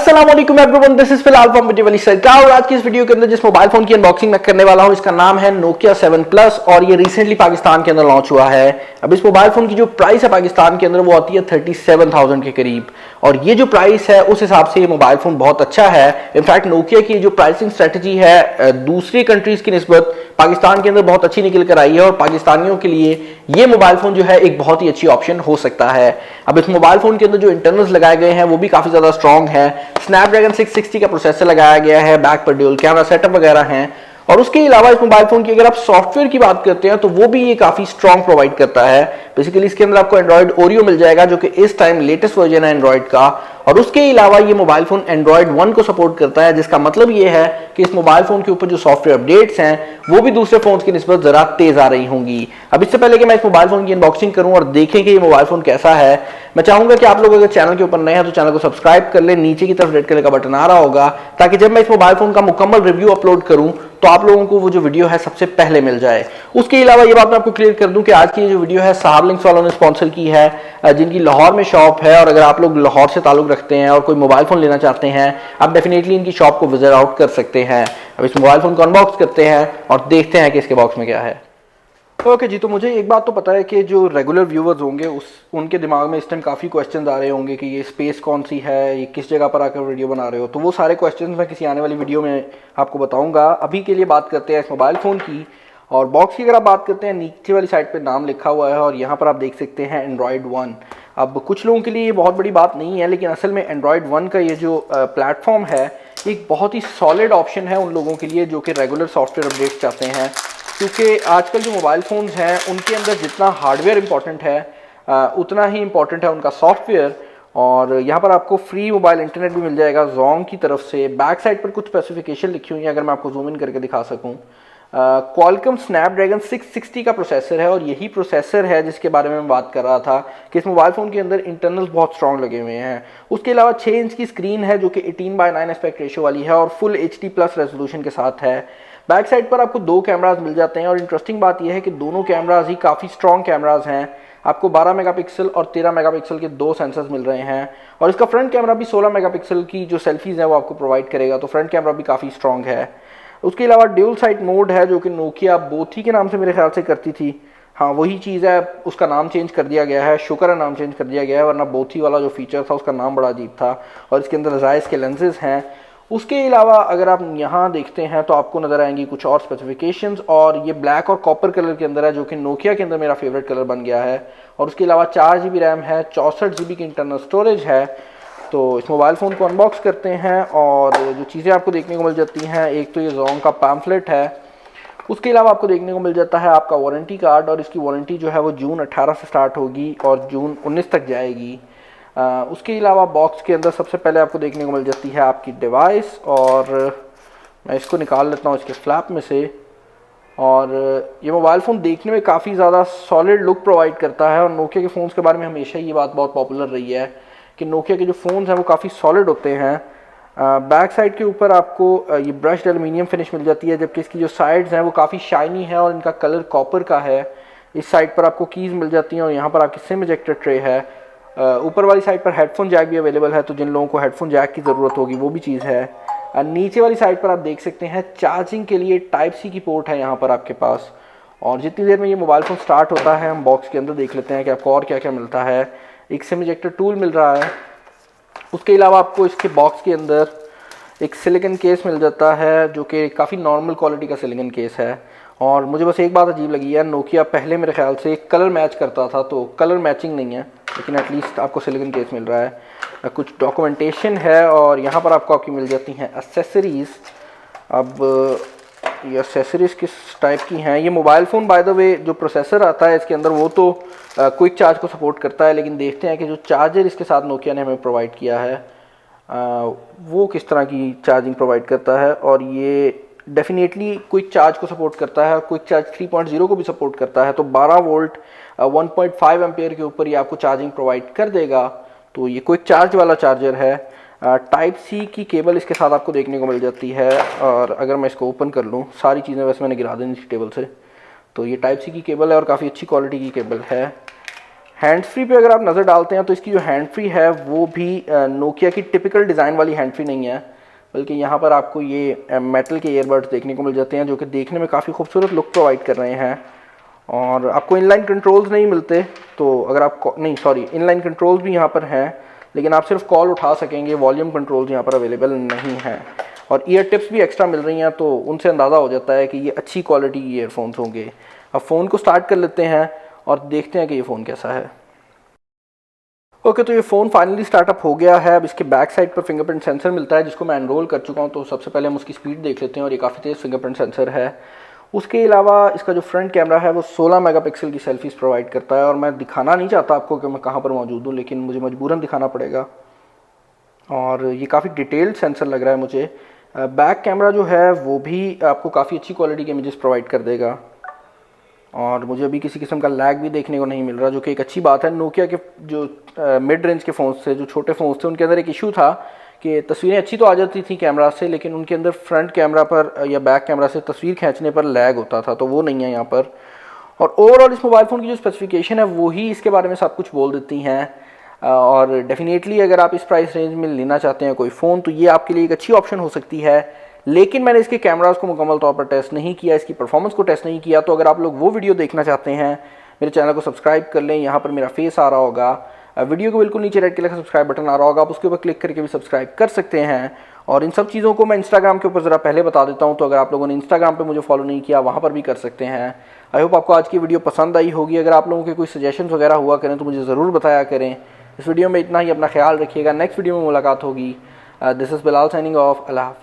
अस्सलाम वालेकुम everyone, this is फिलहाल फ्रॉम VideoWaliSarkar। और आज की इस वीडियो के अंदर जिस मोबाइल फोन की अनबॉक्सिंग मैं करने वाला हूं इसका नाम है Nokia 7 Plus और ये रिसेंटली पाकिस्तान के अंदर लॉन्च हुआ है। अब इस मोबाइल फोन की जो प्राइस है पाकिस्तान के अंदर वो आती है 37,000 के करीब और ये जो प्राइस है उस हिसाब से ये मोबाइल फोन बहुत अच्छा है। इनफैक्ट नोकिया की जो प्राइसिंग स्ट्रेटजी है दूसरी कंट्रीज की निस्बत पाकिस्तान के अंदर बहुत अच्छी निकल कर आई है और पाकिस्तानियों के लिए ये मोबाइल फोन जो है एक बहुत ही अच्छी ऑप्शन हो सकता है। अब इस मोबाइल फोन के अंदर जो इंटरनल्स लगाए गए हैं वो भी काफी ज्यादा स्ट्रॉन्ग है। स्नैपड्रैगन 660 का प्रोसेसर लगाया गया है, बैक पर ड्यूल कैमरा सेटअप वगैरह हैं और उसके अलावा इस मोबाइल फोन की अगर आप सॉफ्टवेयर की बात करते हैं तो वो भी ये काफी स्ट्रॉन्ग प्रोवाइड करता है। बेसिकली इसके अंदर आपको एंड्रॉइड ओरियो मिल जाएगा जो कि इस टाइम लेटेस्ट वर्जन है एंड्रॉइड का और उसके अलावा ये मोबाइल फोन एंड्रॉइड 1 को सपोर्ट करता है, जिसका मतलब ये है कि इस मोबाइल फोन के ऊपर जो सॉफ्टवेयर अपडेट्स हैं वो भी दूसरे फोन की निस्बत जरा तेज आ रही होंगी। अब इससे पहले कि मैं इस मोबाइल फोन की अनबॉक्सिंग करूं और देखें कि ये मोबाइल फोन कैसा है, मैं चाहूंगा कि आप लोग अगर चैनल के ऊपर नए हैं तो चैनल को सब्सक्राइब कर ले। नीचे की तरफ रेड कलर का बटन आ रहा होगा ताकि जब मैं इस मोबाइल फोन का मुकम्मल रिव्यू अपलोड करूं तो आप लोगों को वो जो वीडियो है सबसे पहले मिल जाए। उसके अलावा ये बात मैं आपको क्लियर कर दूं कि आज की जो वीडियो है साहब लिंक्स वालों ने स्पॉन्सर की है, जिनकी लाहौर में शॉप है और अगर आप लोग लाहौर से ताल्लुक रखते हैं और कोई मोबाइल फोन लेना चाहते हैं आप डेफिनेटली इनकी शॉप को विजिट आउट कर सकते हैं। अब इस मोबाइल फोन को अनबॉक्स करते हैं और देखते हैं कि इसके बॉक्स में क्या है। ओके जी, तो मुझे एक बात तो पता है कि जो रेगुलर व्यूवर्स होंगे उनके दिमाग में इस टाइम काफ़ी क्वेश्चंस आ रहे होंगे कि ये स्पेस कौन सी है, ये किस जगह पर आकर वीडियो बना रहे हो, तो वो सारे क्वेश्चंस मैं किसी आने वाली वीडियो में आपको बताऊंगा। अभी के लिए बात करते हैं इस मोबाइल फ़ोन की। और बॉक्स की अगर आप बात करते हैं नीचे वाली साइड पर नाम लिखा हुआ है और यहाँ पर आप देख सकते हैं एंड्रॉयड 1। अब कुछ लोगों के लिए ये बहुत बड़ी बात नहीं है लेकिन असल में एंड्रॉयड 1 का ये जो प्लेटफॉर्म है एक बहुत ही सॉलिड ऑप्शन है उन लोगों के लिए जो कि रेगुलर सॉफ्टवेयर अपडेट चाहते हैं, क्योंकि आजकल जो मोबाइल फ़ोन्स हैं उनके अंदर जितना हार्डवेयर इंपॉर्टेंट है उतना ही इंपॉर्टेंट है उनका सॉफ्टवेयर। और यहाँ पर आपको फ्री मोबाइल इंटरनेट भी मिल जाएगा जोंग की तरफ से। बैक साइड पर कुछ स्पेसिफिकेशन लिखी हुई है, अगर मैं आपको जूम इन करके दिखा सकूँ। क्वालकॉम स्नैपड्रैगन 660 का प्रोसेसर है और यही प्रोसेसर है जिसके बारे में मैं बात कर रहा था कि इस मोबाइल फ़ोन के अंदर इंटरनल्स बहुत स्ट्रॉन्ग लगे हुए हैं। उसके अलावा 6 इंच की स्क्रीन है जो कि 18:9 एस्पेक्ट रेशो वाली है और फुल HD+ रेजोल्यूशन के साथ है। बैक साइड पर आपको 2 कैमरास मिल जाते हैं और इंटरेस्टिंग बात यह है कि दोनों कैमरास ही काफ़ी स्ट्रॉन्ग कैमरास हैं। आपको 12 मेगापिक्सल और 13 मेगापिक्सल के 2 सेंसर्स मिल रहे हैं और इसका फ्रंट कैमरा भी 16 मेगापिक्सल की जो सेल्फीज़ हैं वो आपको प्रोवाइड करेगा, तो फ्रंट कैमरा भी काफ़ी स्ट्रॉन्ग है। उसके अलावा ड्यूल साइट मोड है जो कि नोकिया बोथी के नाम से मेरे ख्याल से करती थी। हाँ वही चीज़ है, उसका नाम चेंज कर दिया गया है, शुक्र है नाम चेंज कर दिया गया है, वरना बोथी वाला जो फीचर था उसका नाम बड़ा अजीब था। और इसके अंदर जायज़ के लेंसेज हैं। उसके अलावा अगर आप यहाँ देखते हैं तो आपको नज़र आएंगी कुछ और स्पेसिफिकेशंस और ये ब्लैक और कॉपर कलर के अंदर है जो कि नोकिया के अंदर मेरा फेवरेट कलर बन गया है। और उसके अलावा 4 GB रैम है, 64 GB की इंटरनल स्टोरेज है। तो इस मोबाइल फ़ोन को अनबॉक्स करते हैं और जो चीज़ें आपको देखने को मिल जाती हैं, एक तो ये जोंग का पैम्फलेट है, उसके अलावा आपको देखने को मिल जाता है आपका वारंटी कार्ड और इसकी वारंटी जो है वो जून 18 से स्टार्ट होगी और जून 19 तक जाएगी। उसके अलावा बॉक्स के अंदर सबसे पहले आपको देखने को मिल जाती है आपकी डिवाइस और मैं इसको निकाल लेता हूँ इसके फ्लैप में से। और ये मोबाइल फ़ोन देखने में काफ़ी ज़्यादा सॉलिड लुक प्रोवाइड करता है और नोकिया के फ़ोन्स के बारे में हमेशा ये बात बहुत पॉपुलर रही है कि नोकिया के जो फ़ोन्स हैं वो काफ़ी सॉलिड होते हैं। बैक साइड के ऊपर आपको ये ब्रश्ड एल्युमिनियम फिनिश मिल जाती है, जबकि इसकी जो साइड्स हैं वो काफ़ी शाइनी है और इनका कलर कॉपर का है। इस साइड पर आपको कीज़ मिल जाती हैं और यहाँ पर आपकी सिम इजेक्टर ट्रे है। ऊपर वाली साइड पर हेडफोन जैक भी अवेलेबल है, तो जिन लोगों को हेडफोन जैक की ज़रूरत होगी वो भी चीज़ है। नीचे वाली साइड पर आप देख सकते हैं चार्जिंग के लिए टाइप सी की पोर्ट है यहाँ पर आपके पास। और जितनी देर में ये मोबाइल फ़ोन स्टार्ट होता है हम बॉक्स के अंदर देख लेते हैं कि आपको और क्या क्या मिलता है। एक सिम इजेक्टर टूल मिल रहा है। उसके अलावा आपको इसके बॉक्स के अंदर एक सिलिकन केस मिल जाता है जो कि काफ़ी नॉर्मल क्वालिटी का सिलिकन केस है। और मुझे बस एक बात अजीब लगी है, नोकिया पहले मेरे ख्याल से कलर मैच करता था, तो कलर मैचिंग नहीं है लेकिन एटलीस्ट आपको सिलिकन केस मिल रहा है। कुछ डॉक्यूमेंटेशन है और यहाँ पर आपकी मिल जाती हैं एसेसरीज़। अब ये एसेसरीज़ किस टाइप की हैं, ये mobile phone by the way जो प्रोसेसर आता है इसके अंदर वो तो क्विक चार्ज को सपोर्ट करता है, लेकिन देखते हैं कि जो चार्जर इसके साथ नोकिया ने हमें प्रोवाइड किया है वो किस तरह की चार्जिंग प्रोवाइड करता है। और ये डेफिनेटली क्विक चार्ज को सपोर्ट करता है, क्विक चार्ज 3.0 को भी सपोर्ट करता है, तो 12 वोल्ट 1.5 एम्पेयर के ऊपर ये आपको चार्जिंग प्रोवाइड कर देगा। तो ये क्विक चार्ज वाला चार्जर है। टाइप सी की केबल इसके साथ आपको देखने को मिल जाती है और अगर मैं इसको ओपन कर लूँ, सारी चीज़ें वैसे मैंने गिरा दी इस टेबल से, तो ये टाइप सी की केबल है और काफ़ी अच्छी क्वालिटी की केबल है। हैंड फ्री पे अगर आप नज़र डालते हैं तो इसकी जो हैंड फ्री है वो भी नोकिया की टिपिकल डिज़ाइन वाली हैंड फ्री नहीं है, बल्कि यहाँ पर आपको ये मेटल के ईयरबड्स देखने को मिल जाते हैं जो कि देखने में काफ़ी खूबसूरत लुक प्रोवाइड कर रहे हैं। और आपको इनलाइन कंट्रोल्स नहीं मिलते, तो अगर आप नहीं सॉरी इनलाइन कंट्रोल्स भी यहाँ पर हैं, लेकिन आप सिर्फ कॉल उठा सकेंगे, वॉल्यूम कंट्रोल्स यहाँ पर अवेलेबल नहीं हैं। और ईयर टिप्स भी एक्स्ट्रा मिल रही हैं, तो उनसे अंदाज़ा हो जाता है कि ये अच्छी क्वालिटी की ईयरफोन्स होंगे। अब फ़ोन को स्टार्ट कर लेते हैं और देखते हैं कि ये फ़ोन कैसा है। ओके, तो ये फ़ोन फाइनली स्टार्टअप हो गया है। अब इसके बैक साइड पर फिंगरप्रिंट सेंसर मिलता है जिसको मैं एनरोल कर चुका हूँ, तो सबसे पहले हम उसकी स्पीड देख लेते हैं और ये काफ़ी तेज़ फिंगरप्रिंट सेंसर है। उसके अलावा इसका जो फ्रंट कैमरा है वो 16 मेगापिक्सल की सेल्फीज़ प्रोवाइड करता है, और मैं दिखाना नहीं चाहता आपको कि मैं कहाँ पर मौजूद हूँ, लेकिन मुझे मजबूरन दिखाना पड़ेगा। और ये काफ़ी डिटेल्ड सेंसर लग रहा है मुझे। बैक कैमरा जो है वो भी आपको काफ़ी अच्छी क्वालिटी के इमेजेस प्रोवाइड कर देगा, और मुझे अभी किसी किस्म का लैग भी देखने को नहीं मिल रहा, जो कि एक अच्छी बात है। नोकिया के जो मिड रेंज के फ़ोन्स थे, जो छोटे फ़ोन्स थे, उनके अंदर एक इशू था कि तस्वीरें अच्छी तो आ जाती थी कैमरा से, लेकिन उनके अंदर फ्रंट कैमरा पर या बैक कैमरा से तस्वीर खींचने पर लैग होता था, तो वो नहीं है यहाँ पर। और ओवरऑल इस मोबाइल फ़ोन की जो स्पेसिफिकेशन है वो ही इसके बारे में सब कुछ बोल देती हैं। और डेफिनेटली अगर आप इस प्राइस रेंज में लेना चाहते हैं कोई फ़ोन, तो ये आपके लिए एक अच्छी ऑप्शन हो सकती है। लेकिन मैंने इसके कैमरास को मुकम्मल तौर पर टेस्ट नहीं किया, इसकी परफॉर्मेंस को टेस्ट नहीं किया, तो अगर आप लोग वो वीडियो देखना चाहते हैं, मेरे चैनल को सब्सक्राइब कर लें। यहाँ पर मेरा फेस आ रहा होगा, वीडियो के बिल्कुल नीचे रेड कलर का सब्सक्राइब बटन आ रहा होगा, आप उसके ऊपर क्लिक करके भी सब्सक्राइब कर सकते हैं। और इन सब चीज़ों को मैं इंस्टाग्राम के ऊपर ज़रा पहले बता देता हूँ, तो अगर आप लोगों ने इंस्टाग्राम पे मुझे फॉलो नहीं किया, वहाँ पर भी कर सकते हैं। आई होप आपको आज की वीडियो पसंद आई होगी। अगर आप लोगों के कोई सजेशंस वगैरह हुआ करें तो मुझे ज़रूर बताया करें। इस वीडियो में इतना ही, अपना ख्याल रखिएगा, नेक्स्ट वीडियो में मुलाकात होगी। This is Bilal signing off. अल्लाह हाफ़िज़।